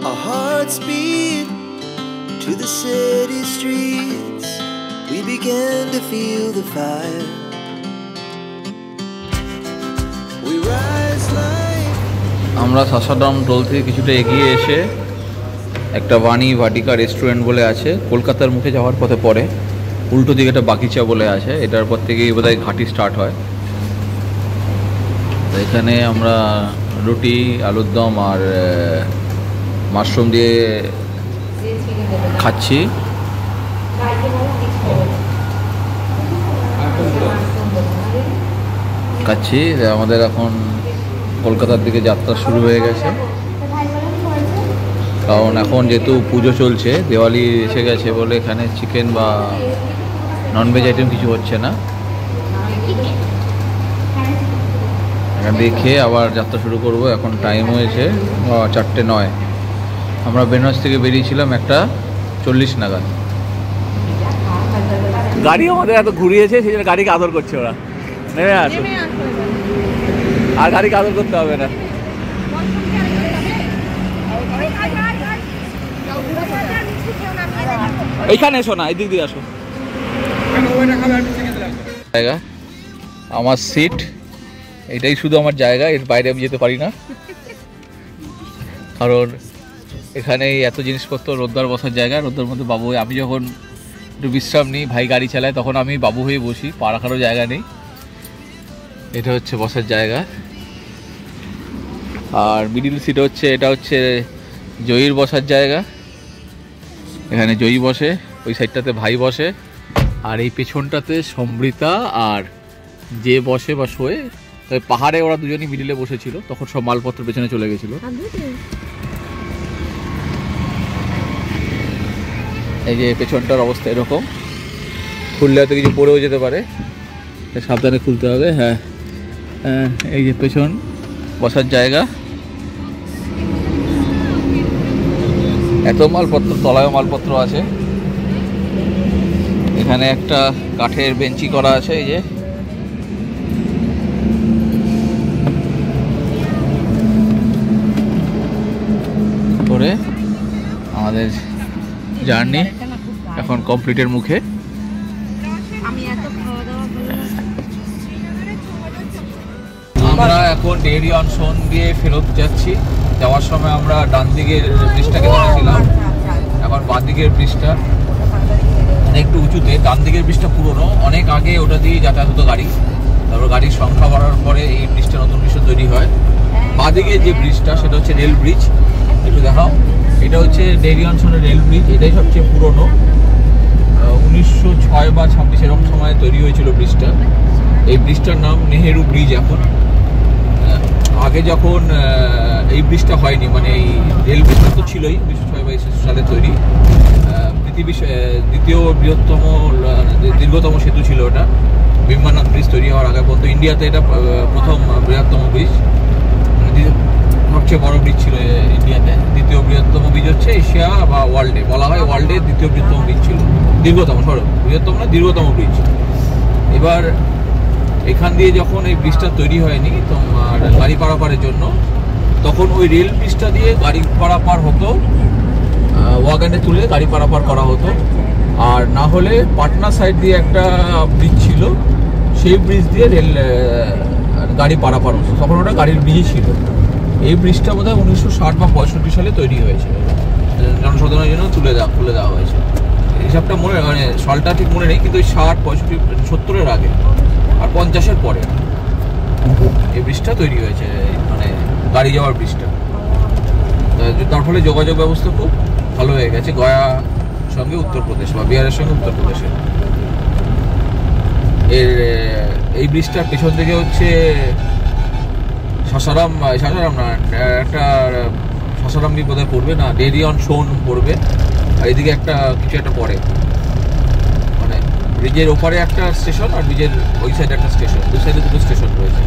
Our hearts beat to the city streets. We began to feel the fire. We rise like আমরা শাসারাম toll থেকে কিছুটা এগিয়ে এসে একটা বাণী ভাটিকা রেস্টুরেন্ট বলে আছে, কলকাতার মুখে যাওয়ার পথে পড়ে। উল্টো দিকে একটা বাগিচা বলে আছে, এটার পর থেকেই বোধহয় ঘাটি স্টার্ট হয়। তো এখানে আমরা রুটি, আলুর দম আর মাশরুম দিয়ে খাচ্ছি। আমাদের এখন কলকাতার দিকে যাত্রা শুরু হয়ে গেছে, কারণ এখন যেহেতু পুজো চলছে, দিওয়ালি এসে গেছে বলে এখানে চিকেন বা ননভেজ আইটেম কিছু হচ্ছে না। এখান থেকে খেয়ে আবার যাত্রা শুরু করব। এখন টাইম হয়েছে 4:09। আমরা বেনারস থেকে বেরিয়েছিলাম 1:40 নাগাদ। গাড়ি আমাদের এত ঘুরিয়েছে, সেই জন্য গাড়িকে আদর করছে ওরা। নেমে আসো, আর গাড়িকে আদর করতে হবে না। এইখানে এসো না, এদিক দিয়ে আসো। জায়গা আমার সিট, এটাই শুধু আমার জায়গা, এর বাইরে আমি যেতে পারি না, কারণ এখানে এত জিনিসপত্র, রোদ্দার বসার জায়গা। রোদ্দার মধ্যে বাবু হয়ে আমি যখন একটু বিশ্রাম নিই, ভাই গাড়ি চালায়, তখন আমি বাবু হয়ে বসি, পা রাখারও জায়গা নেই। এটা হচ্ছে বসার জায়গা। আর মিডিল সিট হচ্ছে, এটা হচ্ছে জয়ীর বসার জায়গা। এখানে জয়ী বসে, ওই সাইডটাতে ভাই বসে, আর এই পেছনটাতে সমৃতা আর যে বসে বা শোয়ে। তবে পাহাড়ে ওরা দুজনই মিডিলে বসেছিল, তখন সব মালপত্র পেছনে চলে গেছিল। এই যে পেছনটার অবস্থা এরকম, খুললে হয়তো কিছু পড়েও যেতে পারে, সাবধানে খুলতে হবে। হ্যাঁ, এই যে পেছন বসার জায়গা। এত মালপত্র, তলায়ও মালপত্র আছে। এখানে একটা কাঠের বেঞ্চি করা আছে, এই যে করে আমাদের জার্নি এখন কমপ্লিটের মুখে। আমরা এখন ডেইরি অন সোন দিয়ে ফেরত যাচ্ছি। যাওয়ার সময় আমরা ডান দিকের ব্রিজটাকে ধরেছিলাম, এখন বাঁ দিকের ব্রিজটা একটু উঁচুতে। ডান দিকের ব্রিজটা পুরনো, অনেক আগে ওটা দিয়ে যাতায়াত হতো গাড়ি, তারপর গাড়ির সংখ্যা বাড়ার পরে এই ব্রিজটা, নতুন ব্রিজটা তৈরি হয়। বাঁ দিকে যে ব্রিজটা, সেটা হচ্ছে রেল ব্রিজ। একটু দেখাও, এটা হচ্ছে dairy on Shoner rail bridge. এটাই সবচেয়ে পুরনো, 1906 বা 1926 এরকম সময় তৈরি হয়েছিল ব্রিজটা। এই ব্রিজটার নাম নেহেরু ব্রিজ। এখন আগে যখন এই ব্রিজটা হয়নি, মানে এই রেল ব্রিজটা তো ছিলই, 1906 সালে তৈরি। পৃথিবীর দ্বিতীয় বৃহত্তম, দীর্ঘতম সেতু ছিল ওটা, বিম্বানাথ ব্রিজ তৈরি হওয়ার আগে পর্যন্ত। ইন্ডিয়াতে এটা প্রথম বৃহত্তম ব্রিজ, সবচেয়ে বড় ব্রিজ ছিল ইন্ডিয়াতে। দ্বিতীয় বৃহত্তম ব্রিজ হচ্ছে এশিয়া বা ওয়ার্ল্ডে, বলা হয় ওয়ার্ল্ডে দ্বিতীয় বৃহত্তম ব্রিজ ছিল, দীর্ঘতম, বৃহত্তম না, দীর্ঘতম ব্রিজ। এবার এখান দিয়ে যখন এই ব্রিজটা তৈরি হয়নি তোমার গাড়ি পারাপারের জন্য, তখন ওই রেল ব্রিজটা দিয়ে গাড়ি পারাপার হতো, ওয়াগানে তুলে গাড়ি পারাপার করা হতো। আর না হলে পাটনা সাইড দিয়ে একটা ব্রিজ ছিল, সেই ব্রিজ দিয়ে রেল গাড়ি পারাপার হতো, তখন ওটা গাড়ির ব্রিজই ছিল। এই ব্রিজটা বোধহয় 1960 বা 65 সালে তৈরি হয়েছে, জনসাধারণের জন্য খুলে দেওয়া হয়েছে। হিসাবটা মনে, মানে সালটা ঠিক মনে নেই, কিন্তু ওই 60, 65, 70-এর আগে আর 50-এর পরে এই ব্রিজটা তৈরি হয়েছে, মানে গাড়ি যাওয়ার ব্রিজটা। তার ফলে যোগাযোগ ব্যবস্থা খুব ভালো হয়ে গেছে গয়ার সঙ্গে উত্তরপ্রদেশ, বা বিহারের সঙ্গে উত্তরপ্রদেশের। এই ব্রিজটার পেছন থেকে হচ্ছে সাসারাম না, একটা সাসারাম বোধহয় পড়বে না, ডেইরি অন সোন পড়বে। আর এদিকে একটা কিছু একটা পড়ে, মানে ব্রিজের ওপারে একটা স্টেশন আর ব্রিজের ওই সাইডে একটা স্টেশন, দুই সাইডে দুটো স্টেশন রয়েছে।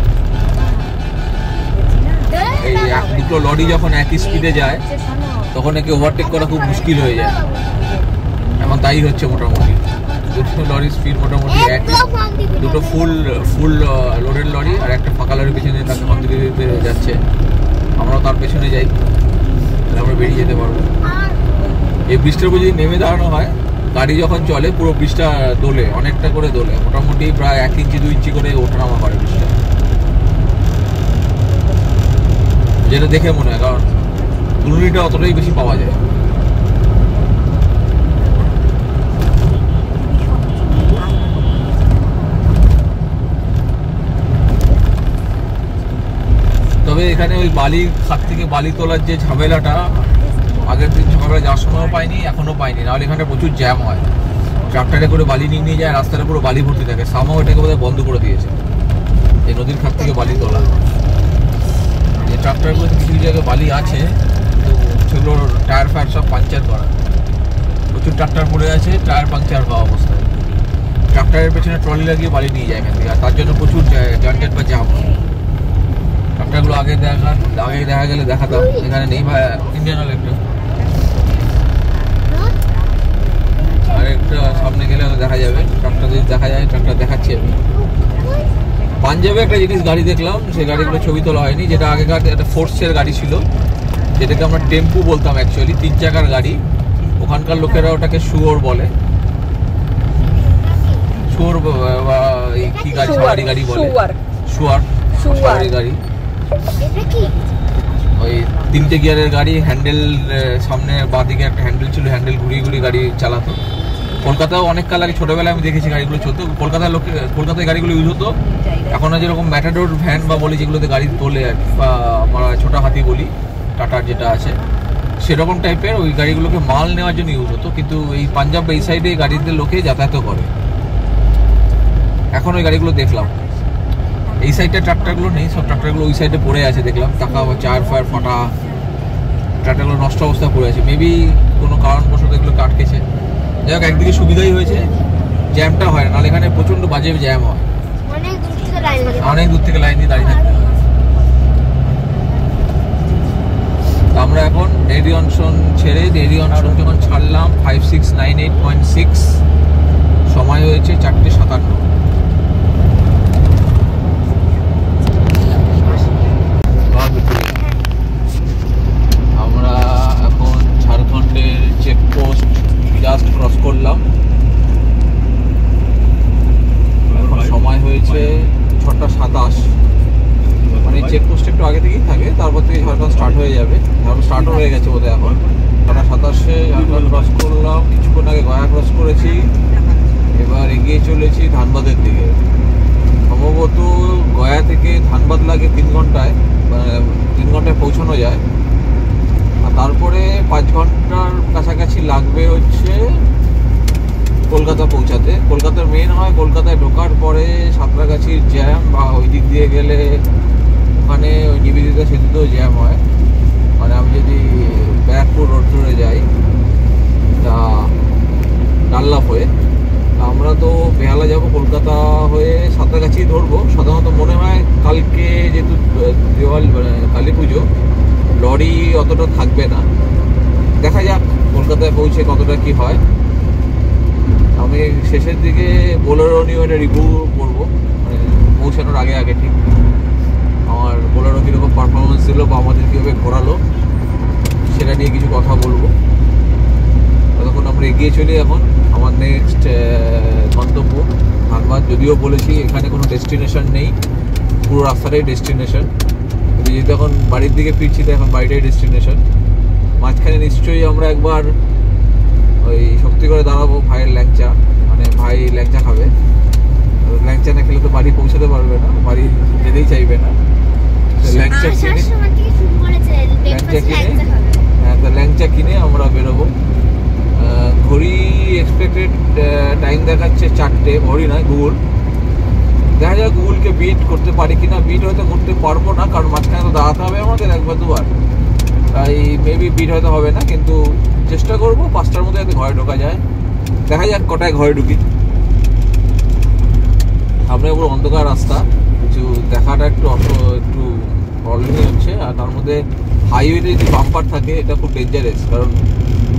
এই দুটো লরি যখন একই স্পিডে যায়, তখন একে ওভারটেক করা খুব মুশকিল হয়ে যায়। এখন তাই হচ্ছে মোটামুটি। দুটো লরির স্পিড মোটামুটি একই, দুটো ফুল লোডের লরি আর একটা ফাঁকা লরির পেছনে তাকে কন্টিনিউ যাচ্ছে, আমরাও তার পেছনে যাই। আমরা বেরিয়ে যেতে পারবো। এই ব্রিজটার উপর যদি নেমে দাঁড়ানো হয়, গাড়ি যখন চলে পুরো ব্রিজটা দোলে, অনেকটা করে দোলে, মোটামুটি প্রায় 1 ইঞ্চি 2 ইঞ্চি করে ওঠানামা করে ব্রিজটা, যেটা দেখে মনে হয়, কারণ দুর্নীতিটা অতটাই বেশি পাওয়া যায়। তবে এখানে ওই বালির খাত থেকে বালি তোলার যে ঝামেলাটা আগের দিন সকালে যাওয়ার সময়ও পাইনি, এখনো পাইনি। নাহলে এখানে প্রচুর জ্যাম হয়, ট্রাক্টরে করে বালি নিয়ে যায়, রাস্তাটা পুরো বালি ভর্তি থাকে। সামাও এটাকে বোধহয় বন্ধ করে দিয়েছে, এই নদীর খাত থেকে বালি তোলা। এই ট্রাক্টরগুলোতে কিছু জায়গায় বালি আছে, কিন্তু সেগুলোর টায়ার ফায়ার সব পাংচার করা, প্রচুর ট্রাক্টর পড়ে আছে টায়ার পাংচার হওয়া অবস্থায়। ট্রাক্টরের পেছনে ট্রলি লাগিয়ে বালি নিয়ে যায় এখান থেকে, আর তার জন্য প্রচুর যানজট বা জাম। ট্রাক্টরগুলো আগে দেখা গেলে দেখাতাম, এখানে নেই ভাই। ইন্ডিয়ান অয়েল একটা, আর একটা সামনে গেলে দেখা যাবে ট্রাক্টর, যদি দেখা যায় ট্রাক্টর দেখাচ্ছি আমি। পাঞ্জাবে একটা জিনিস গাড়ি দেখলাম, সেই গাড়িগুলো ছবি তোলা হয়নি, যেটা আগেকার একটা ফোর্সের গাড়ি ছিল, যেটাকে আমরা টেম্পু বলতাম অ্যাকচুয়ালি, 3 চাকার গাড়ি। ওখানকার লোকেরা ওটাকে শুয়োর বলে, শুয়োর বা কি গাড়ি, সওয়ারি গাড়ি বলে, সওয়ারি গাড়ি। ওই 3টে গিয়ারের গাড়ি, হ্যান্ডেল সামনে বাঁদিকে একটা হ্যান্ডেল ছিল, হ্যান্ডেল ঘুরিয়ে গাড়ি চালাতো। কলকাতাও অনেক কাল আগে ছোটবেলায় আমি দেখেছি গাড়িগুলো চলতো, কলকাতায় গাড়িগুলো ইউজ হতো। এখন যেরকম ম্যাটাডোর ভ্যান বা বলি যেগুলোতে গাড়ি তোলে আর কি, বা আমরা ছোটা হাতি বলি, টাটার যেটা আছে সেরকম টাইপের ওই গাড়িগুলোকে মাল নেওয়ার জন্য ইউজ হতো। কিন্তু এই পাঞ্জাব এই সাইডে গাড়িতে লোকে যাতায়াত করে, এখন ওই গাড়িগুলো দেখলাম। এই সাইডে ট্রাক্টরগুলো নেই, সব ট্রাক্টরগুলো ওই সাইডে পড়ে আছে দেখলাম, টাকা বা টায়ার ফায়ার ফাটা, ট্রাক্টরগুলো নষ্ট অবস্থা পড়ে আছে। মেবি কোনো কারণবশত এগুলো আটকেছে। যাই হোক, একদিকে সুবিধাই হয়েছে, জ্যামটা হয় না, নাহলে এখানে প্রচণ্ড বাজে জ্যাম হয়, অনেক দূর থেকে লাইন দিয়ে দাঁড়িয়ে থাকতে হয়। আমরা এখন ডেইরি অনশন ছেড়ে, ডেইরি অনশন যখন ছাড়লাম 5698.6, সময় হয়েছে 4:57। আমরা এখন ঝাড়খণ্ডের চেকপোস্ট জাস্ট ক্রস করলাম, এখন সময় হয়েছে 6:27। মানে চেকপোস্ট একটু আগে থেকেই থাকে, তারপর থেকে ঝাড়খণ্ড স্টার্ট হয়ে যাবে, স্টার্টও হয়ে গেছে বোধহয়। এখন 6:27 ঝাড়খণ্ড ক্রস করলাম, কিছুক্ষণ আগে গয়া ক্রস করেছি, এবার এগিয়ে চলেছি ধানবাদের দিকে। সম্ভবত গয়া থেকে ধানবাদ লাগে 3 ঘন্টায়, 3 ঘন্টায় পৌঁছানো যায়, আর তারপরে 5 ঘন্টার কাছাকাছি লাগবে হচ্ছে কলকাতা পৌঁছাতে। কলকাতার মেন হয় কলকাতায় ঢোকার পরে সাঁতরাগাছির জ্যাম, বা ওই দিক দিয়ে গেলে ওখানে ওই নিবেদিতা সেতুতেও জ্যাম হয়। মানে আমি যদি ব্যারাকপুর রোড ধরে যাই তা ডাল্লাপ হয়ে, আমরা তো বেহালা যাব, কলকাতা হয়ে সাঁতরাগাছি ধরবো। সাধারণত মনে হয় কালকে যেহেতু কালী পুজো, লরি অতটা থাকবে না, দেখা যাক কলকাতায় পৌঁছে কতটা কি হয়। আমি শেষের দিকে বোলেরো নিয়ে একটা রিভিউ করবো, মানে পৌঁছানোর আগে ঠিক আমার বোলেরো কীরকম পারফরমেন্স ছিল বা আমাদের কীভাবে ঘোরালো সেটা নিয়ে কিছু কথা বলবো। ততক্ষণ আমরা এগিয়ে চলি এখন আমার নেক্সট গন্তব্য ধানবাদ। যদিও বলেছি এখানে কোনো ডেস্টিনেশন নেই, পুরো রাস্তাটাই ডেস্টিনেশন, কিন্তু যেহেতু এখন বাড়ির দিকে ফিরছি তো এখন বাড়িটাই ডেস্টিনেশন। মাঝখানে নিশ্চয়ই আমরা একবার ওই শক্তি করে দাঁড়াবো ভাইয়ের ল্যাংচা, মানে ভাই ল্যাংচা খাবে, ল্যাংচা না খেলে তো বাড়ি পৌঁছাতে পারবে না, বাড়ি যেতেই চাইবে না। ল্যাংচা কিনে হ্যাঁ, তো ল্যাংচা কিনে আমরা বেরোবো। ঘড়ি এক্সপেক্টেড টাইম দেখাচ্ছে 4টে, ঘড়ি নয় গুগল, দেখা যায় গুগলকে বিট করতে পারি কিনা। বিট হয়তো করতে পারবো না, কারণ মাঝখানে তো দাঁড়াতে হবে আমাদের 1-2 বার, তাই মেবি বিট হয়তো হবে না, কিন্তু চেষ্টা করবো 5টার মধ্যে যাতে ঘরে ঢোকা যায়। দেখা যাক কটায় ঘরে ঢুকি। সামনে পুরো অন্ধকার রাস্তা, কিছু দেখাটা একটু প্রবলেমই হচ্ছে। আর তার মধ্যে হাইওয়েতে যদি বাম্পার থাকে এটা খুব ডেঞ্জারাস, কারণ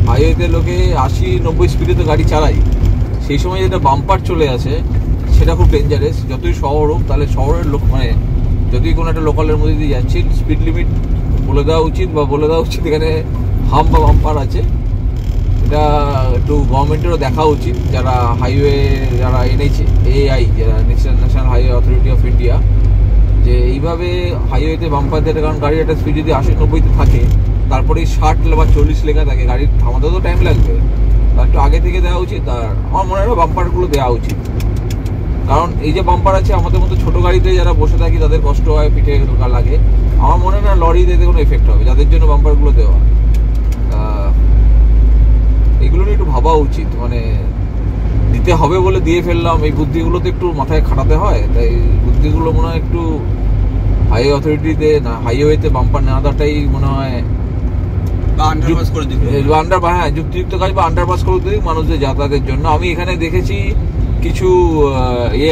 হাইওয়েতে লোকে 80-90 স্পিডে তো গাড়ি চালায়, সেই সময় যেটা বাম্পার চলে আসে সেটা খুব ডেঞ্জারাস। যতই শহর হোক, তাহলে শহরের লোক মানে যদি কোনো একটা লোকালের মধ্যে দিয়ে যাচ্ছি, স্পিড লিমিট বলে দেওয়া উচিত এখানে হাম বা বাম্পার আছে, এটা একটু গভর্নমেন্টেরও দেখা উচিত, যারা হাইওয়ে যারা এনেছে AI যারা national highway authority of India, যে এইভাবে হাইওয়েতে বাম্পার দেয়। কারণ গাড়ির একটা স্পিড যদি 80-90-তে থাকে, তারপরে 60 বা 40 লেখা থাকে, গাড়ির থামাতেও তো টাইম লাগবে, তার একটু আগে থেকে দেওয়া উচিত। আর আমার মনে হয় বাম্পারগুলো দেওয়া উচিত, কারণ এই যে বাম্পার আছে আমাদের মতো ছোটো গাড়িতে যারা বসে থাকি তাদের কষ্ট হয়, পিঠে লাগে। আমার মনে হয় না লরিতে কোনো এফেক্ট হবে, যাদের জন্য বাম্পারগুলো দেওয়া। এগুলো নিয়ে একটু ভাবা উচিত, মানে দিতে হবে বলে দিয়ে ফেললাম, এই বুদ্ধিগুলো তো একটু মাথায় খাটাতে হয়। তাই বুদ্ধিগুলো মনে হয় একটু হাইওয়ে অথরিটিতে না, হাইওয়েতে বাম্পার না দেওয়াটাই মনে হয়, আন্ডারপাস করে দিতে, হ্যাঁ যুক্তিযুক্ত কাজ, বা আন্ডারপাস করে দিই মানুষদের যাতায়াতের জন্য। আমি এখানে দেখেছি কিছু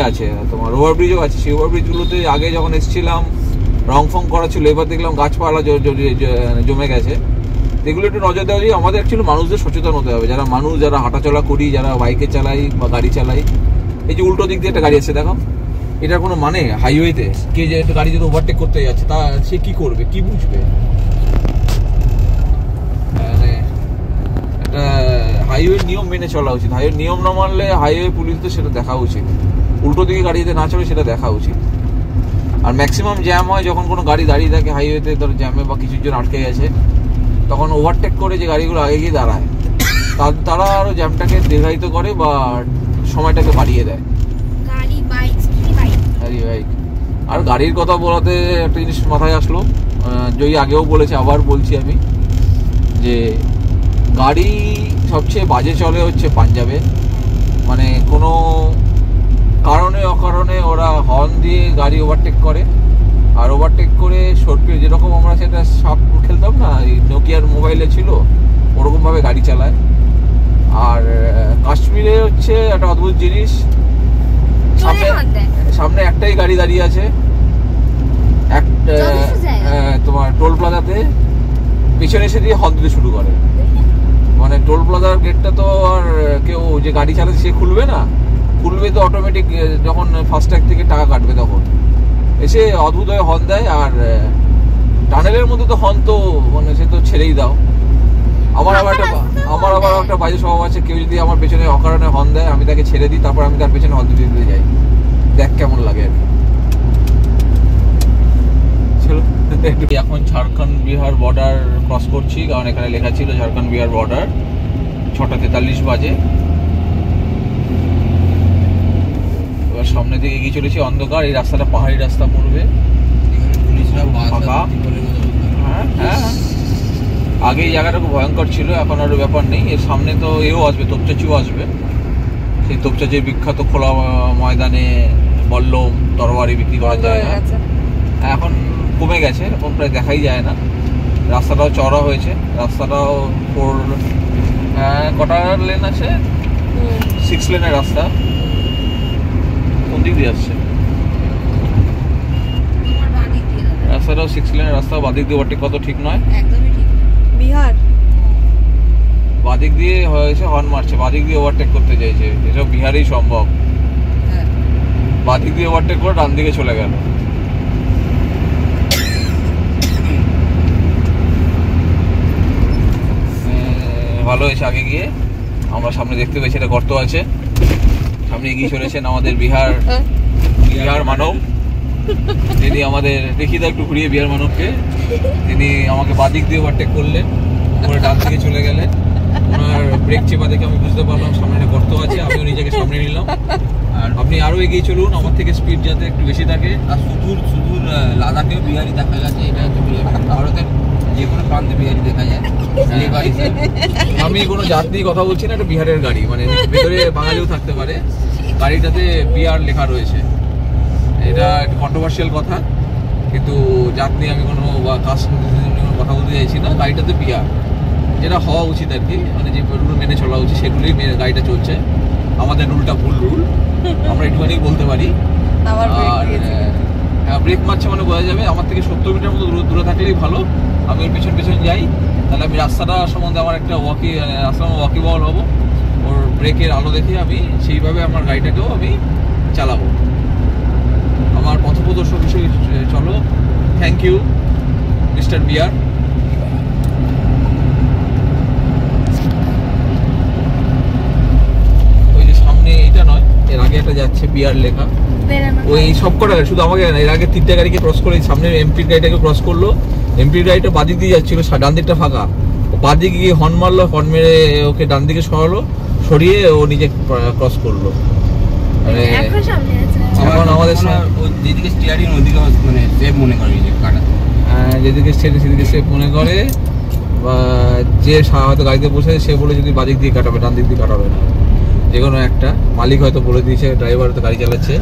আছে তোমার ওভারব্রিজও আছে, সেই ওভারব্রিজগুলোতে আগে যখন এসেছিলাম রং ফং করা ছিল, এবার দেখলাম গাছপালা জমে গেছে। এগুলো একটু নজর দেওয়া যায়। আমাদের অ্যাকচুয়ালি মানুষদের সচেতন হতে হবে, যারা যারা হাঁটাচলা করি, যারা বাইকে চালাই বা গাড়ি চালাই। এই যে উল্টো দিক দিয়ে একটা গাড়ি আছে দেখো, এটার কোনো মানে হাইওয়েতে কে যে একটা গাড়ি যদি ওভারটেক করতে যাচ্ছে, তা সে কি করবে, কি বুঝবে? মানে একটা হাইওয়ের নিয়ম মেনে চলা উচিত। হাইওয়ের নিয়ম না মানলে হাইওয়ে পুলিশদের সেটা দেখা উচিত, উল্টো দিকে গাড়ি যাতে না চলে সেটা দেখা উচিত। আর ম্যাক্সিমাম জ্যাম হয় যখন কোনো গাড়ি দাঁড়িয়ে থাকে হাইওয়েতে, ধরো জ্যামে বা কিছুর জন্য আটকে গেছে, তখন ওভারটেক করে যে গাড়িগুলো আগে গিয়ে দাঁড়ায়, তারা আরো জ্যামটাকে দীর্ঘায়িত করে বা সময়টাকে বাড়িয়ে দেয়। বাইক। আর গাড়ির কথা বলাতে একটা জিনিস মাথায় আসলো, জয়ী আগেও বলেছে, আবার বলছি আমি, যে গাড়ি সবচেয়ে বাজে চলে হচ্ছে পাঞ্জাবে। মানে কোনো কারণে অকারণে ওরা হর্ন দিয়ে গাড়ি ওভারটেক করে, আর ওভারটেক করে সরপিয়ে, যেরকম আমরা সেটা সাপ খেলতাম না, এই নোকিয়ার মোবাইলে ছিল, ওরকমভাবে গাড়ি চালায়। আর কাশ্মীরে হচ্ছে একটা অদ্ভুত জিনিস, সামনে একটাই গাড়ি দাঁড়িয়ে আছে তোমার টোল প্লাজাতে, পিছনে এসে দিয়ে হর্ন দিতে শুরু করে। মানে টোল প্লাজার গেটটা তো আর কেউ যে গাড়ি চালাচ্ছে সে খুলবে না, খুলবে তো অটোমেটিক যখন ফাস্ট্যাগ থেকে টাকা কাটবে তখন এসে অদ্ভুতভাবে হর্ন দেয়। আর টানেলের মধ্যে তো হর্ন তো মানে সে তো ছেড়েই দাও। আমার আবার একটা বাজে স্বভাব আছে, কেউ যদি আমার পেছনে অকারণে হর্ন দেয় আমি তাকে ছেড়ে দিই, তারপর আমি তার পেছনে হর্ন দিতে যাই, দেখ কেমন লাগে আর কি। চলো এখন ঝাড়খণ্ড বিহার বর্ডার ক্রস করছি, কারণ এখানে লেখা ছিল ঝাড়খণ্ড বিহার বর্ডার। 6:43 বাজে। এবার সামনে দিকে এগিয়ে চলেছি, অন্ধকার। এই রাস্তাটা পাহাড়ি রাস্তা পড়বে, ফাঁকা। হ্যাঁ, আগে এই জায়গাটা খুব ভয়ঙ্কর ছিল, এখন আর ব্যাপার নেই। এর সামনে তো এও আসবে, তোপচাচিও আসবে। সেই তোপচাচির বিখ্যাত খোলা ময়দানে বল্লম তরবারি বিক্রি করা যায় না, এখন কমে গেছে, এখন প্রায় দেখাই যায় না। রাস্তাটাও চওড়া হয়েছে, রাস্তাটাও কটা লেন আছে? 6 লেনের রাস্তা। কোন দিক দিয়ে আসছে রাস্তাটাও? 6 লেনের রাস্তা, বাদিক দিয়ে ওভারটেক কত ঠিক নয়, একদমই ঠিক। বিহার বাদিক দিয়ে হয়েছে, হর্ন মারছে, বাদিক দিয়ে ওভারটেক করতে চাইছে, এসব বিহারেই সম্ভব। বাদিক দিয়ে ওভারটেক করে ডান দিকে চলে গেল। ভালো হয়েছে আগে গিয়ে, আমরা সামনে দেখতে পেয়েছি একটা গর্ত আছে, সামনে এগিয়ে চলেছেন আমাদের বিহার মানব। তিনি আমাদের, দেখি তো একটু ঘুরিয়ে বিহার মানবকে, তিনি আমাকে বাদিক দিয়ে ওভারটেক করলেন, পরে ডান দিকে চলে গেলেন। ওনার ব্রেক চেপা দেখে আমি বুঝতে পারলাম সামনে একটা গর্ত আছে, আমিও নিজেকে সামনে নিলাম। আর আপনি আরো এগিয়ে চলুন, আমার থেকে স্পিড যাতে একটু বেশি থাকে। আর সুদূর লাদাখেও বিহারি দেখা গেছে, এটা হচ্ছে ভারতের যে কোনো প্রান্তে বিহারি দেখা যায়। আমি কোনো জাত নিয়ে কথা বলছি না, এটা বিহারের গাড়ি, মানে ভেতরে বাঙালিও থাকতে পারে। গাড়িটাতে বিহার লেখা রয়েছে, এটা একটা কন্ট্রোভার্সিয়াল কথা, কিন্তু জাত নিয়ে আমি কোনো বা কাস্ট কোনো কথা বলতে চাইছি না। গাড়িটাতে বিহার, যেটা হওয়া উচিত আর কি, মানে যে রুল মেনে চলা উচিত সেগুলোই গাড়িটা চলছে। আমাদের রুলটা ভুল রুল, আমরা একটুখানি বলতে পারি। আর ব্রেক মারছে মানে বোঝা যাবে। আমার থেকে 70 মিটার মতো দূরে থাকলেই ভালো, আমি ওর পেছন যাই, তাহলে আমি রাস্তাটা সম্বন্ধে আমার একটা ওয়াকিবল হবো। ওর ব্রেকের আলো দেখে আমি সেইভাবে আমার গাড়িটাকেও আমি চালাবো। আমার পথপ্রদর্শক হিসেবে চলো। থ্যাংক ইউ মিস্টার বিয়ার। বিহার লেখা। বেরানো ওই সব কটা গাড়ি, শুধু আমাকে না, এর আগে 3টে গাড়িকে ক্রস করে সামনে এমপি গাড়িটাকে ক্রস করলো। এমপি গাড়িটা বাদিক দিয়ে যাচ্ছিল, ডান দিকটা ফাঁকা, ও বাদিকে গিয়ে হর্ন মারলো, হর্ন মেরে ওকে ডান দিকে সরালো, সরিয়ে ও নিজে ক্রস করলো। মানে এখন সামনে আছে। এখন আমাদের ওই যেদিকে স্টিয়ারিং ওদিকে মানে সেফ মনে করে যে কাটা, যেদিকে স্টেট সেদিকে সে মনে করে, বা যে হয়তো গাড়িতে বসে সে বলে যদি বাদিক দিয়ে কাটাবে, ডান দিক দিয়ে কাটাবে না, যে কোনো একটা। মালিক হয়তো বলে দিয়েছে, ড্রাইভার তো গাড়ি চালাচ্ছে,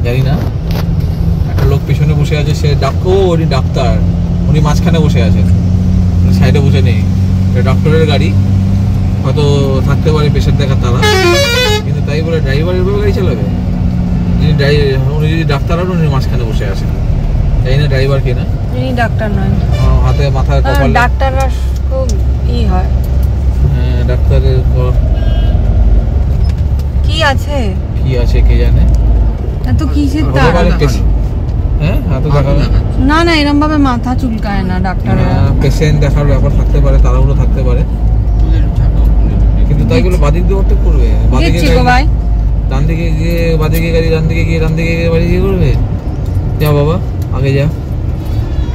জানি না। একটা লোক পেছনে বসে আছে, সে উনি ডাক্তার, উনি মাঝখানে বসে আছেন, সাইডে বসে নেই। ডক্টরের গাড়ি হয়তো থাকতে পারে পেশেন্ট দেখার তারা, কিন্তু তাই বলে ড্রাইভার এভাবে গাড়ি চালাবে? উনি যদি ডাক্তার হন, উনি মাঝখানে বসে আছেন, জানি না ড্রাইভার কিনা। উনি ডাক্তার নয়, হাতে মাথায় কপালে ডাক্তাররা খুব হয়। হ্যাঁ, ডাক্তারের কি আছে কি আছে কে জানে। এত কিসের হতে তার? পারে হ্যাঁ, হাতে দেখাবে না না, এরকম ভাবে মাথা চুলকায় না ডাক্তাররা। পেশেন্ট দেখার ব্যাপার থাকতে পারে, তাড়াহুড়ো থাকতে পারে, কিন্তু তাই বলে বাদিক দিয়ে ওটা করবে? বাদিকে দেখছি গো ভাই, ডান দিকে গিয়ে বাদিকে গাড়ি, ডান দিকে গিয়ে ডান দিকে গিয়ে বাড়ি গিয়ে করবে? যা বাবা, আগে যা,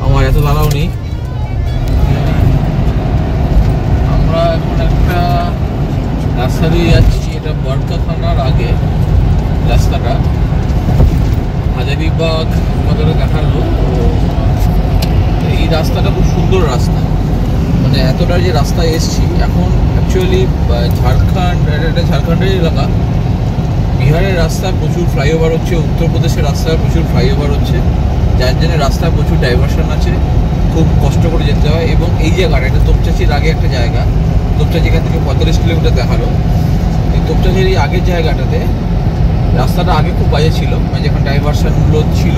আমার এত তাড়াও নেই। আমরা এখন একটা রাস্তা দিয়ে যাচ্ছি, এটা বরকা থানার আগে রাস্তাটা, হাজারিবাগ কতটা দেখালো। এই রাস্তাটা খুব সুন্দর রাস্তা, মানে এতটা যে রাস্তায় এসছি এখন। অ্যাকচুয়ালি ঝাড়খণ্ড, এটা ঝাড়খণ্ডের এলাকা। বিহারের রাস্তায় প্রচুর ফ্লাইওভার হচ্ছে, উত্তরপ্রদেশের রাস্তায় প্রচুর ফ্লাইওভার হচ্ছে, যার জন্য রাস্তায় প্রচুর ডাইভারশন আছে, খুব কষ্ট করে যেতে হয়। এবং এই জায়গাটা, এটা তোপচাচির আগে একটা জায়গা, তোপচাচি এখান থেকে 45 কিলোমিটার দেখালো। এই তোপচাচির এই আগের জায়গাটাতে রাস্তাটা আগে খুব বাজে ছিল, মানে যখন ডাইভারশনগুলো ছিল।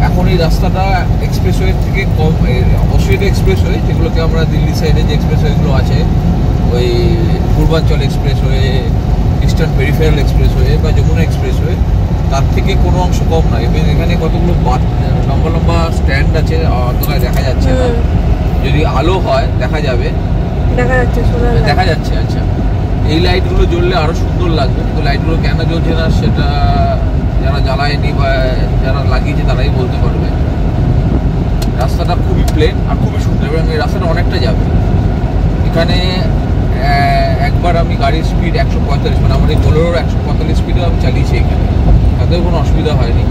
এখন এই রাস্তাটা এক্সপ্রেসওয়ে থেকে কম, অবশ্যই এটা এক্সপ্রেসওয়ে, যেগুলোকে আমরা দিল্লি সাইডে যে এক্সপ্রেসওয়েগুলো আছে, ওই পূর্বাঞ্চল এক্সপ্রেসওয়ে, ইস্টার্ন পেরিফেরাল এক্সপ্রেসওয়ে বা যমুনা এক্সপ্রেসওয়ে, তার থেকে কোনো অংশ কম নয়। এবং এখানে কতগুলো লম্বা লম্বা স্ট্যান্ড আছে, অন্ধকারে দেখা যাচ্ছে না, যদি আলো হয় দেখা যাবে, দেখা যাচ্ছে, শোনা দেখা যাচ্ছে। আচ্ছা, এই লাইটগুলো জ্বললে আরো সুন্দর লাগবে, কিন্তু লাইটগুলো কেন জ্বলছে না সেটা যারা জ্বালায়নি বা যারা লাগিয়েছে তারাই বলতে পারবে। রাস্তাটা খুবই প্লেন আর খুবই সুন্দর, এবং এই রাস্তাটা অনেকটা যাবে। এখানে একবার আমি গাড়ির স্পিড 145, মানে আমার এই বোলেরোর 145 স্পিডে আমি চালিয়েছি এখানে, তাতেও কোনো অসুবিধা হয়নি।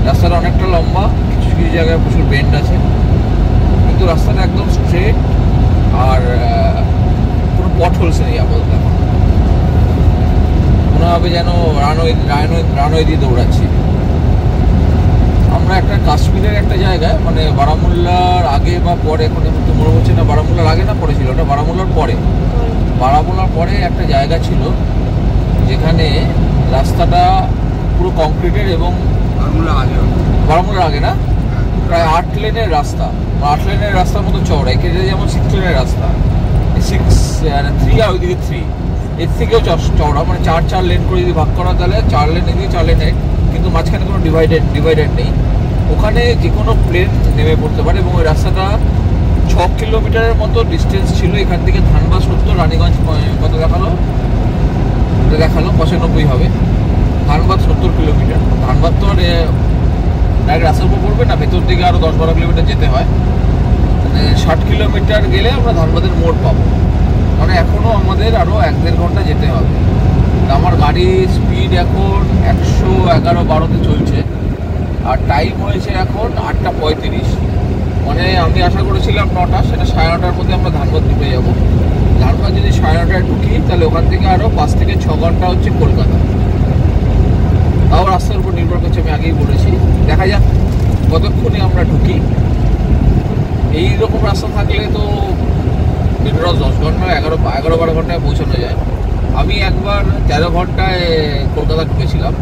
রাস্তাটা অনেকটা লম্বা, কিছু কিছু জায়গায় প্রচুর বেন্ড আছে, কিন্তু রাস্তাটা একদম স্ট্রেট, আর কোনো পথহোলস নেই আপাতত। এখন মনে হবে যেন রানওয়ে দিয়ে দৌড়াচ্ছি। আমরা একটা কাশ্মীরের একটা জায়গায়, মানে বারামুল্লার আগে বা পরে, এখন তো মনে হচ্ছে না বারামুল্লার আগে না পরে ছিল, ওটা বারামুল্লার পরে। বারামুল্লার পরে একটা জায়গা ছিল যেখানে রাস্তাটা পুরো কংক্রিটের, এবং বারামুল্লার আগে না, প্রায় 8 লেনের রাস্তা, 8 লেনের রাস্তার মতো চওড়া। এখানে যেমন 6 লেনের রাস্তা, 3 আর ওইদিকে 3, এর থেকেও চওড়া, মানে 4 লেন করে যদি ভাগ করা, তাহলে 4 লেন এদিকে 4 লেন, কিন্তু মাঝখানে কোনো ডিভাইডেড নেই। ওখানে যে কোনো প্লেন নেমে পড়তে পারে। এবং ওই রাস্তাটা 6 কিলোমিটারের মতো ডিস্টেন্স ছিল এখান থেকে। ধানবাদ 70, রানীগঞ্জ কত দেখালো, এটা দেখালো 95 হবে। ধানবাদ 70 কিলোমিটার। ধানবাদ তো আর ডাইরেক্ট রাস্তার উপর পড়বে না, ভেতর দিকে আরও 10-12 কিলোমিটার যেতে হয়। মানে 60 কিলোমিটার গেলে আমরা ধানবাদের মোড় পাবো, মানে এখনও আমাদের আরও 1-1.5 ঘন্টা যেতে হবে। আমার গাড়ির স্পিড এখন 111-12-তে চলছে, আর টাইম হয়েছে এখন 8:35। মানে আমি আশা করেছিলাম 9টা, সেটা 9:30টার মধ্যে আমরা ধানবাদ ঢুকে যাবো। ধানবাদ যদি 9:30টায় ঢুকি, তাহলে ওখান থেকে আরও 5 থেকে 6 ঘন্টা হচ্ছে কলকাতা। তাও রাস্তার উপর নির্ভর করছে, আমি আগেই বলেছি। দেখা যাক কতক্ষণে আমরা ঢুকি। এইরকম রাস্তা থাকলে তো 10 ঘন্টা, 11-12 ঘন্টায় পৌঁছানো যায়। আমি একবার 13 ঘন্টায় কলকাতা ঢুকেছিলাম,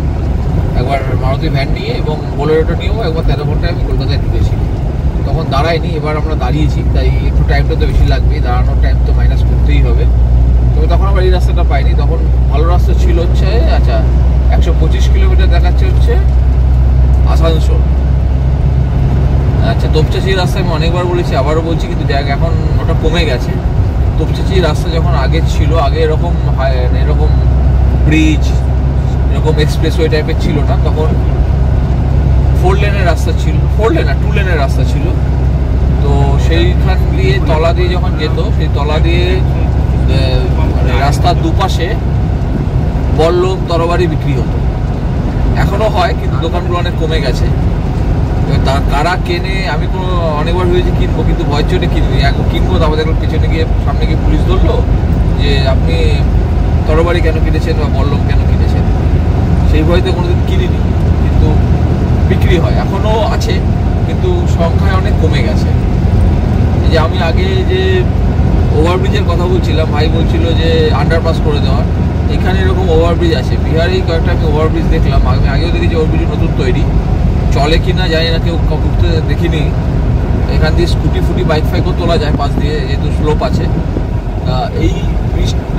একবার মারুতি ভ্যান নিয়ে, এবং বোলেরোটা নিয়েও একবার 13 ঘন্টায় আমি কলকাতায় ঢুকেছি। তখন দাঁড়াইনি, এবার আমরা দাঁড়িয়েছি, তাই একটু টাইমটা তো বেশি লাগবে, দাঁড়ানোর টাইম তো মাইনাস করতেই হবে। তবে তখন আমরা এই রাস্তাটা পাইনি, তখন ভালো রাস্তা ছিল হচ্ছে, আচ্ছা 125 কিলোমিটার দেখাচ্ছে হচ্ছে আসানসোল। আচ্ছা, তোপচাচির রাস্তা আমি অনেকবার বলেছি, আবারও বলছি, কিন্তু দেখ এখন ওটা কমে গেছে। তোপচাচির রাস্তা যখন আগে ছিল, আগে এরকম ব্রিজ, এরকম এক্সপ্রেসওয়ে টাইপের ছিল না, তখন 4 লেনের রাস্তা ছিল, 4 লেন না 2 লেনের রাস্তা ছিল। তো সেইখান দিয়ে তলা দিয়ে যখন যেত, সেই তলা দিয়ে মানে রাস্তার দুপাশে বল্লম তরবারি বিক্রি হতো। এখনো হয়, কিন্তু দোকানগুলো অনেক কমে গেছে। কারা কেনে, আমি কোনো অনেকবার ভেবেছি কিনবো, কিন্তু ভয়ের চোটে কিনিনি। এখন কিনবো, তারপর দেখলাম পিছনে গিয়ে সামনে গিয়ে পুলিশ ধরলো যে আপনি তরবারি কেন কিনেছেন বা বল্লম কেন কিনেছেন। সেই ভয়তে কোনোদিন কিনিনি, কিন্তু বিক্রি হয়, এখনো আছে, কিন্তু সংখ্যায় অনেক কমে গেছে। এই যে আমি আগে যে ওভারব্রিজের কথা বলছিলাম, ভাই বলছিল যে আন্ডারপাস করে দেওয়ার, এখানে এরকম ওভারব্রিজ আছে। বিহারেই কয়েকটা আমি ওভারব্রিজ দেখলাম, আমি আগেও দেখেছি ওভারব্রিজ নতুন তৈরি, চলে কি না জানি না, কেউ ঘুরতে দেখিনি। এখান দিয়ে স্কুটি ফুটি বাইক ফাইকও তোলা যায় পাশ দিয়ে, যেহেতু স্লোপ আছে।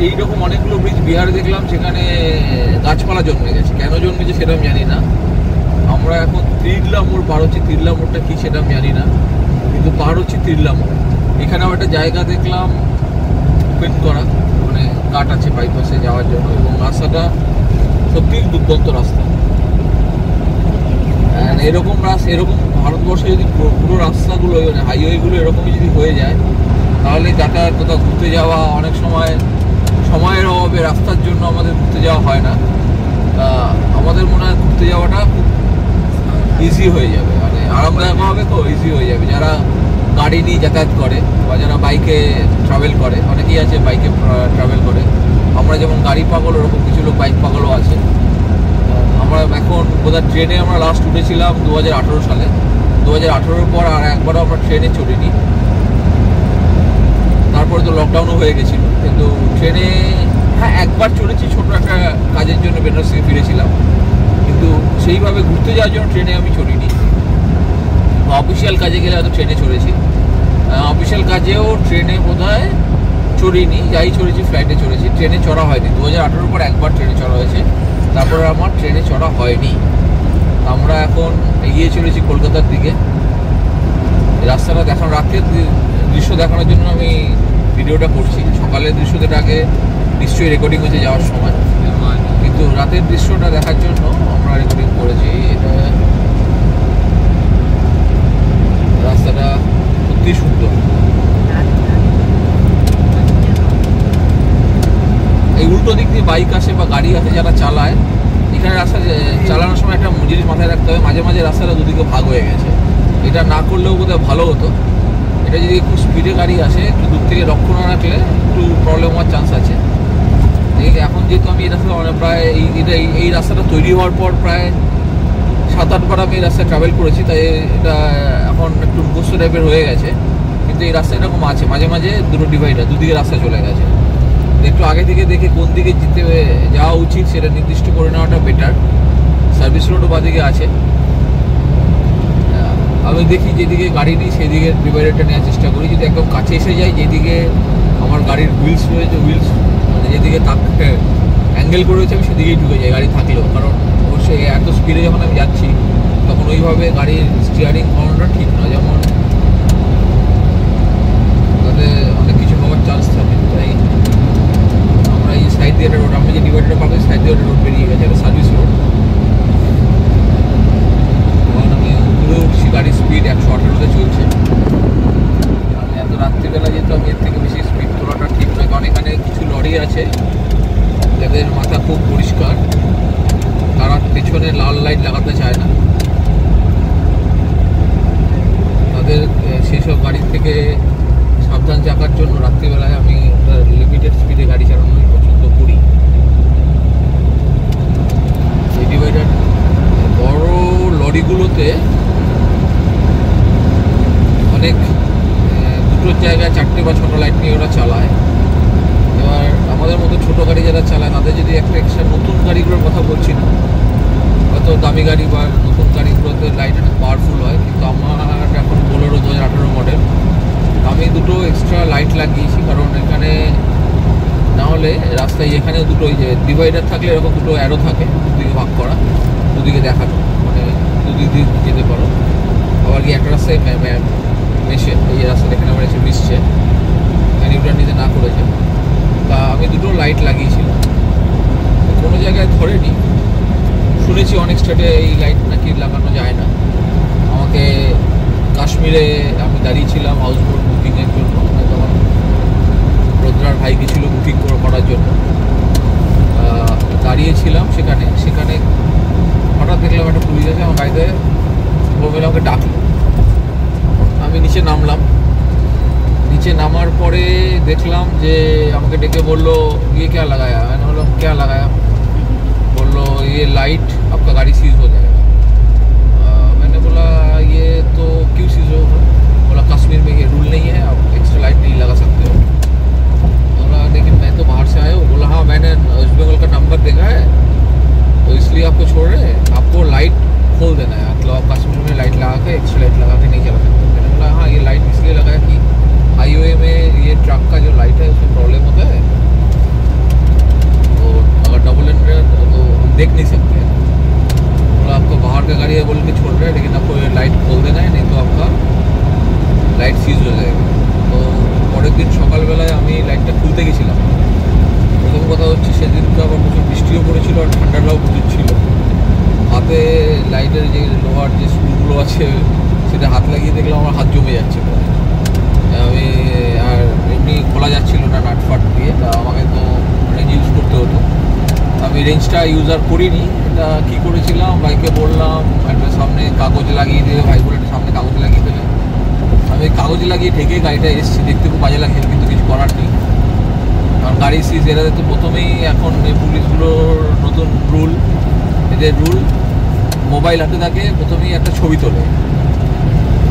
এইরকম অনেকগুলো ব্রিজ বিহারে দেখলাম, সেখানে গাছপালা জন্মে গেছে। কেন জন্মেছে সেটা আমি জানি না। আমরা এখন তিরলা মোড় পার হচ্ছি, তিরলা মোড়টা কি সেটা আমি জানি না, কিন্তু পার হচ্ছি তিরলা মোড়। এখানে আমার একটা জায়গা দেখলাম ওপেন করা, মানে কাট আছে বাইপাসে যাওয়ার জন্য, এবং রাস্তাটা সত্যি দুর্দান্ত রাস্তা। এরকম এরকম ভারতবর্ষে যদি পুরো রাস্তাগুলো, মানে হাইওয়েগুলো এরকমই যদি হয়ে যায়, তাহলে যাতায়াত কোথাও ঘুরতে যাওয়া, অনেক সময় সময়ের অভাবে রাস্তার জন্য আমাদের ঘুরতে যাওয়া হয় না। আমাদের মনে হয় ঘুরতে যাওয়াটা খুব ইজি হয়ে যাবে, মানে আরামদায়ক হবে, তো ইজি হয়ে যাবে। যারা গাড়ি নিয়ে যাতায়াত করে বা যারা বাইকে ট্রাভেল করে, অনেকেই আছে বাইকে ট্রাভেল করে। আমরা যেমন গাড়ি পাগল, ওরকম কিছু লোক বাইক পাগলও আছে। আমরা এখন বোধহয় ট্রেনে আমরা লাস্ট উঠেছিলাম 2018 সালে। 2018-র পর আর একবারও আমরা ট্রেনে চড়িনি। তারপরে তো লকডাউনও হয়ে গেছিল, কিন্তু ট্রেনে হ্যাঁ একবার চড়েছি, ছোটো একটা কাজের জন্য বেনারস থেকে ফিরেছিলাম, কিন্তু সেইভাবে ঘুরতে যাওয়ার জন্য ট্রেনে আমি চড়িনি। অফিসিয়াল কাজে গেলে হয়তো ট্রেনে চড়েছি, অফিসিয়াল কাজেও ট্রেনে বোধহয় চড়িনি, যাই চড়েছি ফ্লাইটে চড়েছি, ট্রেনে চড়া হয়নি। 2018-র পর একবার ট্রেনে চড়া হয়েছে, তারপরে আমার ট্রেনে চড়া হয়নি। আমরা এখন এগিয়ে চলেছি কলকাতার দিকে। রাস্তাটা দেখানো, রাতের দৃশ্য দেখানোর জন্য আমি ভিডিওটা করছি। সকালের দৃশ্যটা আগে নিশ্চয়ই রেকর্ডিং হয়েছে যাওয়ার সময়, কিন্তু রাতের দৃশ্যটা দেখার জন্য আমরা রেকর্ডিং করেছি। এটা রাস্তাটা সত্যি সুন্দর। এই উল্টো দিক দিয়ে বাইক আসে বা গাড়ি আসে, যারা চালায়, এখানে রাস্তা চালানোর সময় একটা জিনিস মাথায় রাখতে হবে, মাঝে মাঝে রাস্তাটা দুদিকে ভাগ হয়ে গেছে। এটা না করলেও বোধহয় ভালো হতো। এটা যদি একটু স্পিডে গাড়ি আসে, একটু দূর থেকে লক্ষ্য না রাখলে একটু প্রবলেম হওয়ার চান্স আছে। এখন যেহেতু আমি এই রাস্তা প্রায় এই রাস্তাটা তৈরি হওয়ার পর প্রায় 7-8 বার আমি এই রাস্তায় ট্রাভেল করেছি, তাই এটা এখন একটু মুখস্থ টাইপের হয়ে গেছে। কিন্তু এই রাস্তা এরকম আছে, মাঝে মাঝে দুটো ডিভাইডার, দুদিকে রাস্তা চলে গেছে। একটু আগে থেকে দেখে কোন দিকে যাওয়া উচিত সেটা নির্দিষ্ট করে নেওয়াটা বেটার। সার্ভিস রোডও বাদিকে আছে। আমি দেখি যেদিকে গাড়ি নিই সেদিকে ডিভাইডারটা নেওয়ার চেষ্টা করি। যদি একদম কাছে এসে যাই, যেদিকে আমার গাড়ির হুইলস রয়েছে, হুইলস মানে যেদিকে অ্যাঙ্গেল করে রয়েছে, আমি সেদিকেই ঢুকে যাই গাড়ি থাকলেও। কারণ অবশ্যই এত স্পিডে যখন আমি যাচ্ছি, তখন ওইভাবে গাড়ির স্টিয়ারিং করানোটা ঠিক নয়, যেমন তাতে অনেক কিছু হওয়ার চান্স থাকে। তাই আমরা এই সাইড দিয়ে একটা রোড, আমি যে ডিভাইডারটা পাবো সাইড দিয়ে একটা রোড বেরিয়ে গেছে, একটা সার্ভিস রোড। আমি উপরে উঠছি, গাড়ির স্পিড 118-তে চলছে। এত রাত্রিবেলা যেহেতু আমি এর থেকে বেশি স্পিড তোলাটা ঠিক নয়, কারণ এখানে কিছু লরি আছে যাদের মাথা খুব পরিষ্কার, তারা পেছনে লাল লাইট লাগাতে চায় না। তাদের সেসব গাড়ির থেকে সাবধান থাকার জন্য রাত্রিবেলায় আমি লিমিটেড স্পিডে গাড়ি চালানোই পছন্দ করি। এই ডিভাইডার বড় লরিগুলোতে অনেক দুটোর জায়গায় 4টে বা 6টা লাইট নিয়ে ওরা চালায়। এবার আমাদের মতো ছোটো গাড়ি যারা চালায়, তাদের যদি একটা এক্সট্রা, নতুন গাড়িগুলোর কথা বলছি না, হয়তো দামি গাড়ি বা নতুন গাড়িগুলোতে লাইট অনেক পাওয়ারফুল হয়, কিন্তু আমার এখন বোলেরো 2018 মডেল, আমি দুটো এক্সট্রা লাইট লাগিয়েছি। কারণ এখানে না হলে রাস্তায় এখানে দুটো যে ডিভাইডার থাকলে এরকম দুটো অ্যারো থাকে, দুদিকে ভাগ করা, দুদিকে দেখানো, মানে দুদিকে যেতে পারো। আবার কি একটা রাস্তায় মেশে, এই রাস্তাটা এখানে আবার এসে মিশছে, নিউট্রাল নিতে না করেছে। তা আমি দুটো লাইট লাগিয়েছিলাম, কোনো জায়গায় ধরেনি, শুনেছি অনেক স্টেটে এই লাইট নাকি লাগানো যায় না। আমাকে কাশ্মীরে আমি দাঁড়িয়েছিলাম হাউস বোট বুকিংয়ের জন্য, তখন রোদ্রার ভাই গেছিল বুকিং করার জন্য, দাঁড়িয়েছিলাম সেখানে হঠাৎ দেখলাম একটা পুলিশ আছে আমার গাড়িতে, বলে আমাকে ডাকলো। আমি নিচে নামলাম, নিচে নামার পরে দেখলাম যে আমাকে ডেকে বললো ये क्या लगाया, मैंने बोला क्या लगाया, बोलो ये लाइट आपका गाड़ी सीज हो जाएगा। मैंने बोला ये तो क्यों सीज होगा, बोला कश्मीर में ये रूल नहीं है, आप एक्स्ट्रा लाइट नहीं लगा सकते हो। बोला लेकिन मैं तो बाहर से आया हूँ। बोला हाँ मैंने वेस्ट बंगाल का नंबर देखा है तो इसलिए आपको छोड़ रहे हैं, आपको लाइट खोल देना है, मतलब आप कश्मीर में लाइट लगा के एक्स्ट्रा लाइट लगा के नहीं चला सकते। मैंने बोला हाँ ये लाइट इसलिए लगाया कि हाईवे में ये ट्रक का जो लाइट है उसमें प्रॉब्लम होता है, तो अगर डबल एंड तो हम देख नहीं सकते हैं। बोला आपको बाहर का गाड़ी है बोल के छोड़ रहे हैं, लेकिन आपको ये लाइट खोल देना है, नहीं तो आपका लाइट सीज हो जाएगा। তো পরের দিন সকালবেলায় আমি লাইটটা খুলতে গেছিলাম। প্রথম কথা হচ্ছে সেদিনকে আবার প্রচুর বৃষ্টিও পড়েছিল আর ঠান্ডাটাও প্রচুর ছিল। হাতে লাইটের যে লোহার যে স্ক্রুগুলো আছে সেটা হাত লাগিয়ে দেখলাম আমার হাত জমে যাচ্ছে প্রায়। আমি আর এমনি খোলা যাচ্ছিল না নাটফাট দিয়ে, তা আমাকে তো রেঞ্জ ইউজ করতে হতো। আমি রেঞ্জটা ইউজ আর করিনি। এটা কী করেছিলাম, বাইকে বললাম একটা সামনে কাগজ লাগিয়ে দেবে, ভাই বলে একটা সামনে কাগজ লাগিয়ে দেবে। আমি কাগজ লাগিয়ে ঠেকে গাড়িটা এসেছি, দেখতে খুব বাজে লাগছে কিন্তু কিছু করার নেই, কারণ গাড়ি সিজ এরাতে তো প্রথমেই এখন পুলিশগুলোর নতুন রুল, এদের রুল মোবাইল হাতে থাকে প্রথমেই একটা ছবি তোলে,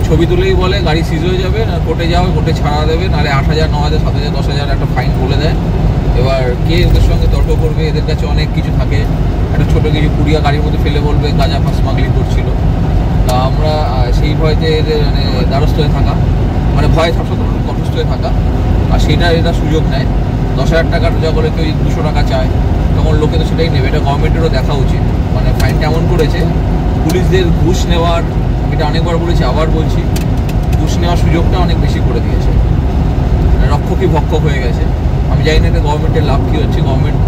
ছবি তুলেই বলে গাড়ি সিজ হয়ে যাবে, না কোর্টে যাও, কোর্টে ছাড়া দেবে, নাহলে 8,000 9,000 7,000 10,000 একটা ফাইন বলে দেয়। এবার কে ওদের সঙ্গে তর্ক করবে, এদের কাছে অনেক কিছু থাকে, একটা ছোটো কিছু পুড়িয়া গাড়ির মধ্যে ফেলে বলবে গাঁজা স্মাগলিং করছিল। তা আমরা সেই ভয়তে মানে দ্বারস্থ হয়ে থাকা, মানে ভয় কষ্ট হয়ে থাকা, আর সেটা এরা সুযোগ নেয়। 10,000 টাকার যা করে কেউ 200 টাকা চায়, তখন লোকে তো সেটাই নেবে। এটা গভর্নমেন্টেরও দেখা উচিত, মানে ফাইনটা এমন করেছে পুলিশদের ঘুষ নেওয়ার, এটা অনেকবার বলেছি আবার বলছি, ঘুষ নেওয়ার সুযোগটা অনেক বেশি করে দিয়েছে, রক্ষকই ভক্ষক হয়ে গেছে। আমি জানি না এটা গভর্নমেন্টের লাভ কী হচ্ছে, গভর্নমেন্ট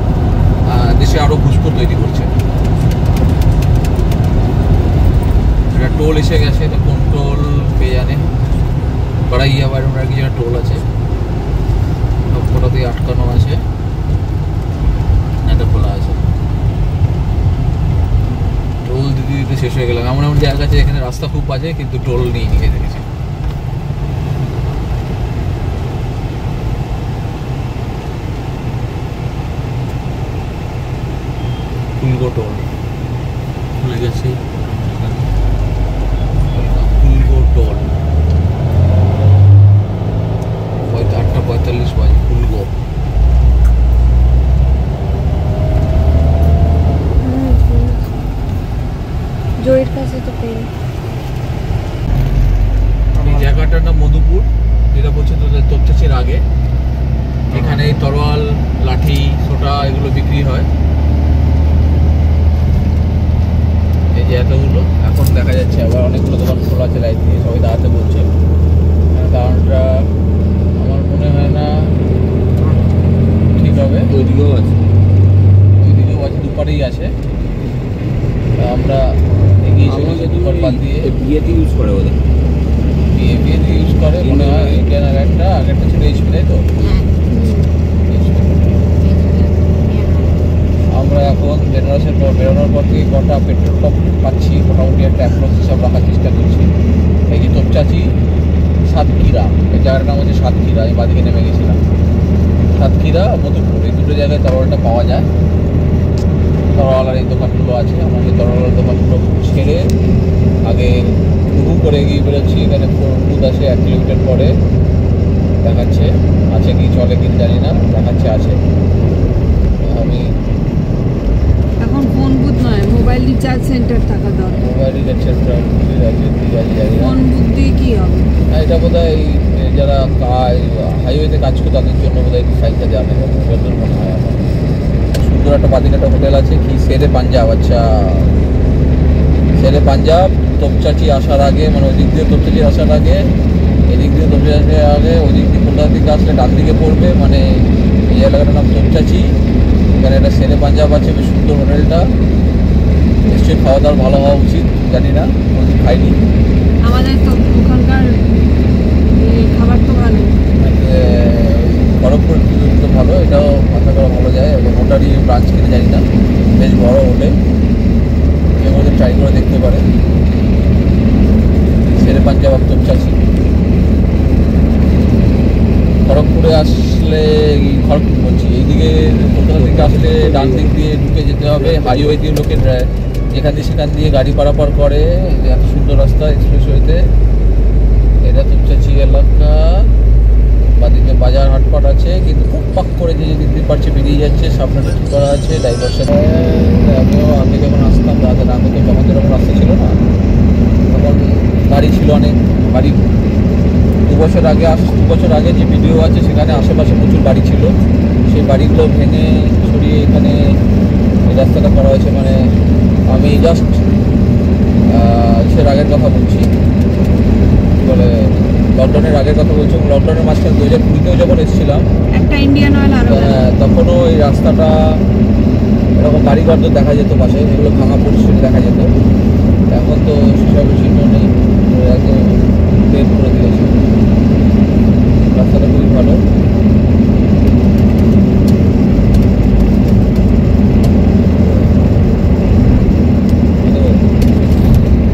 দেশে আরও ঘুষখোর তৈরি করছে। এটা টোল এসে গেছে, এটা কোন টোল কে জানে, বাড়াইয়া বাইরে কি যেন টোল আছে, সবকটাতেই আটকানো আছে, এটা খোলা আছে। টোল দিতে দিতে শেষ হয়ে গেলাম। এমন এমন জায়গা আছে এখানে রাস্তা খুব বাজে কিন্তু টোল নিয়ে নিয়ে দেখেছি। ফুলগো টোল ভুলে গেছি, ফুলগো টোল 8:45 বাজে ফুলগো। জয়ের কাছে তো পেয়ে এই জায়গাটার নাম মধুপুর, যেটা বলছে তোদের তোপচাচির আগে। এখানে তরোয়াল, লাঠি, সোটা এগুলো বিক্রি হয়। এই যে এতগুলো, এখন দেখা যাচ্ছে আবার অনেকগুলো দোকান খোলা আছে লাইট দিয়ে, সবাই দাঁড়াতে বলছে। কারণটা আমার মনে হয় না ঠিক হবে। ওইদিকেও আছে, ওইদিকেও আছে, দুপারেই আছে। আমরা এগিয়ে চলেছি দুপার পাত দিয়ে। বিয়েতে ইউজ করে ওদের, বিয়েতে ইউজ করে মনে হয়। ইন্ডিয়ান আগেরটা ছিল এইচপি, তাই তো? আমরা এখন জেনারেশন বেরোনোর পর থেকে কটা পেট্রোল পাম্প পাচ্ছি মোটামুটি একটা অ্যাপ্রক্স হিসাব রাখার চেষ্টা করছি। এই যে তোপচাচি, সাতক্ষীরা, এই জায়গাটার নাম হচ্ছে সাতক্ষীরা, আমি বাদিকে নেমে গেছিলাম। সাতক্ষীরা, মধুপুর, এই দুটো জায়গায় তরলটা পাওয়া যায়। তরোয়ালার এই দোকানগুলো আছে। আমাদের তরোয়ালার দোকানগুলো ছেড়ে আগে ঘুঘু করে এগিয়ে বেরোচ্ছি। এখানে বুথ আছে 1 কিলোমিটার পরে, দেখাচ্ছে আছে কি চলে কি জানি না, দেখাচ্ছে আছে। আমি এখন ফোন বুথ নয়, মোবাইল রিচার্জ সেন্টার থাকা দরকার। মোবাইল রিচার্জ সেন্টার জানি না, ফোন বুথ দিয়ে কি হবে? এটা বোধহয় যারা হাইওয়েতে কাজ করে তাদের জন্য বোধহয় সাইটটা জানে, যতদূর মনে হয় আমার। সুন্দর একটা বাদিকাটা হোটেল আছে কি, শেরে পাঞ্জাব। আচ্ছা, শেরে পাঞ্জাব তোপচাচি আসার আগে, মানে ওই দিক দিয়ে তোপচাচি আসার আগে, এদিক দিয়ে তোপচাচি আসার আগে, ওই দিক দিয়ে কলকাতার দিকে আসলে ডান দিকে পড়বে। মানে এই এলাকাটার নাম তোপচাচি। এখানে একটা শেরে পাঞ্জাব আছে, বেশ সুন্দর হোটেলটা। নিশ্চয়ই খাওয়া দাওয়া ভালো হওয়া উচিত, জানি না, কোনোদিন খাইনি। আমাদের তো ওখানকার খাবার তো ভালো। খড়গপুর তো ভালো, এটাও মাথা করা ভালো যায়, এবং ওটারই ব্রাঞ্চ কিনে জানি না, বেশ বড় হোটেল, কেউ ওদের ট্রাই করে দেখতে পারে। শেরে পাঞ্জাব আফতাব চাচি। খড়গপুরে আসলে, খড়গপুর বলছি, এইদিকে কলকাতা থেকে আসলে ডান দিক দিয়ে ঢুকে যেতে হবে, হাইওয়ে দিয়ে লোকে যেখান দিয়ে সেখান দিয়ে গাড়ি পারাপার করে, এত সুন্দর রাস্তা এক্সপ্রেসওয়েতে। এটা তুপচাচি এলাকা, বাদিকে বাজার হাটপাট আছে, কিন্তু খুব পাক করে যে দিতে পারছে বেরিয়ে যাচ্ছে, সামনে ঠিক করা আছে ডাইভারশন। আমিও আগে যখন আসতাম দাদা, আগে তো আমাদের এরকম রাস্তা ছিল না, তখন বাড়ি ছিল অনেক, বাড়ি 2 বছর আগে যে ভিডিও আছে সেখানে আশেপাশে প্রচুর বাড়ি ছিল, সেই বাড়িগুলো ভেঙে সরিয়ে এখানে এই রাস্তাটা করা হয়েছে। মানে আমি জাস্ট আগের কথা বলছি, বলে লকডাউনের আগের কথা বলছি, এবং লকডাউনের মাঝখানে 2020-তেও যখন এসেছিলাম, একটা ইন্ডিয়ান অয়েল আরো তখনও এই রাস্তাটা এরকম বাড়িঘর তো দেখা যেত পাশে, এগুলো ভাঙা পরিস্থিতি দেখা যেত। এখন তো সেসব চিহ্ন নেই, একদম বের করে দিয়েছে। রাস্তাটা খুবই ভালো।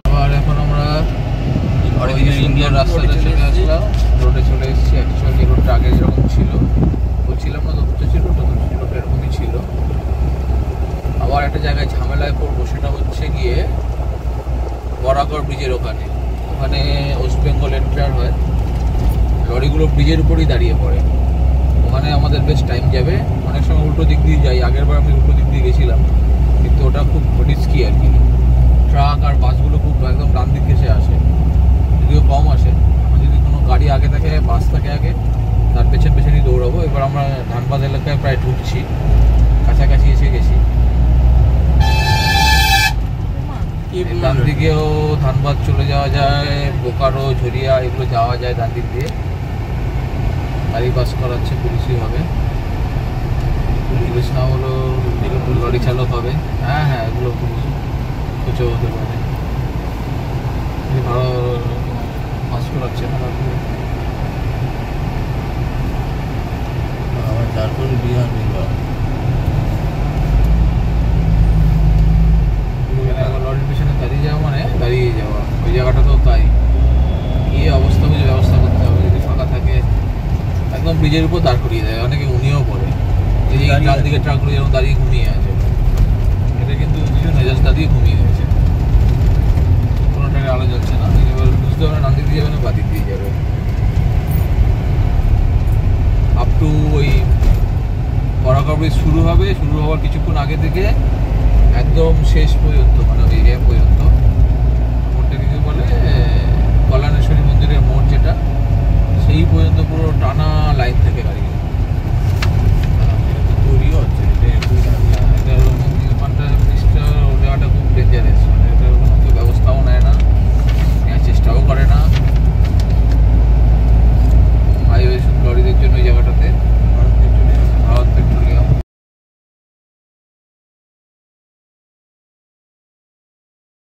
আবার এখন আমরা ইন্ডিয়ান রাস্তাটা চলে আসলাম, রোডে চলে এসেছি। অ্যাকচুয়ালি রোডটা আগে যেরকম ছিল, বলছিলাম না, তো ছিল রোডটা এরকমই ছিল। আবার একটা জায়গায় ঝামেলায় পড়বো, সেটা হচ্ছে গিয়ে বরাকর ব্রিজের ওখানে ওয়েস্ট বেঙ্গল এন্টার হয়, লরিগুলো ব্রিজের উপরেই দাঁড়িয়ে পড়ে, ওখানে আমাদের বেশ টাইম যাবে। অনেক সময় উল্টো দিক দিয়ে যাই, আগের বার আমি উল্টো দিক দিয়ে গেছিলাম, কিন্তু ওটা খুব রিস্কি আর কি। ট্রাক আর বাসগুলো খুব একদম ডান দিক ঘেসে আসে, যদিও কম আসে। আমার যদি কোনো গাড়ি আগে থাকে, বাস থাকে আগে, তার পেছনেই দৌড়াবো। এবার আমরা ধানবাদ এলাকায় প্রায় ঢুকছি, কাছাকাছি এসে গেছি। ডান দিকেও ধানবাদ চলে যাওয়া যায়, বোকারো, ঝরিয়া, এগুলো যাওয়া যায় ডান দিক দিয়ে। গাড়ি বাস করাচ্ছে পুলিশই হবে, পুলিশ না হলো লরি চালক হবে। হ্যাঁ, এগুলো পুলিশ কোচও হতে পারে, ভালো বাস করাচ্ছে না। আবার ঝাড়খণ্ড, বিহার, বেঙ্গল লরির পিছনে দাঁড়িয়ে যাওয়া মানে দাঁড়িয়ে যাওয়া, ওই জায়গাটা তো তাই। গিয়ে অবস্থা বুঝে ব্যবস্থা করতে হবে, যদি ফাঁকা থাকে একদম ব্রিজের উপর দাঁড় করিয়ে দেয়, অনেকে ঘুমিয়েও পড়ে। এই যে ডান দিকে ট্রাকগুলো যেমন দাঁড়িয়ে ঘুমিয়ে আছে, এটা কিন্তু কিছু মেজাজ দাঁড়িয়ে ঘুমিয়ে গেছে, কোনো ট্রাকে আলো জ্বলছে না। এবার বুঝতে হবে ডান দিক দিয়ে যাবে না বা দিক দিয়ে যাবে। আপ টু ওই বরাকর ব্রিজ শুরু হওয়ার কিছুক্ষণ আগে থেকে একদম শেষ পর্যন্ত, মানে ওই পর্যন্ত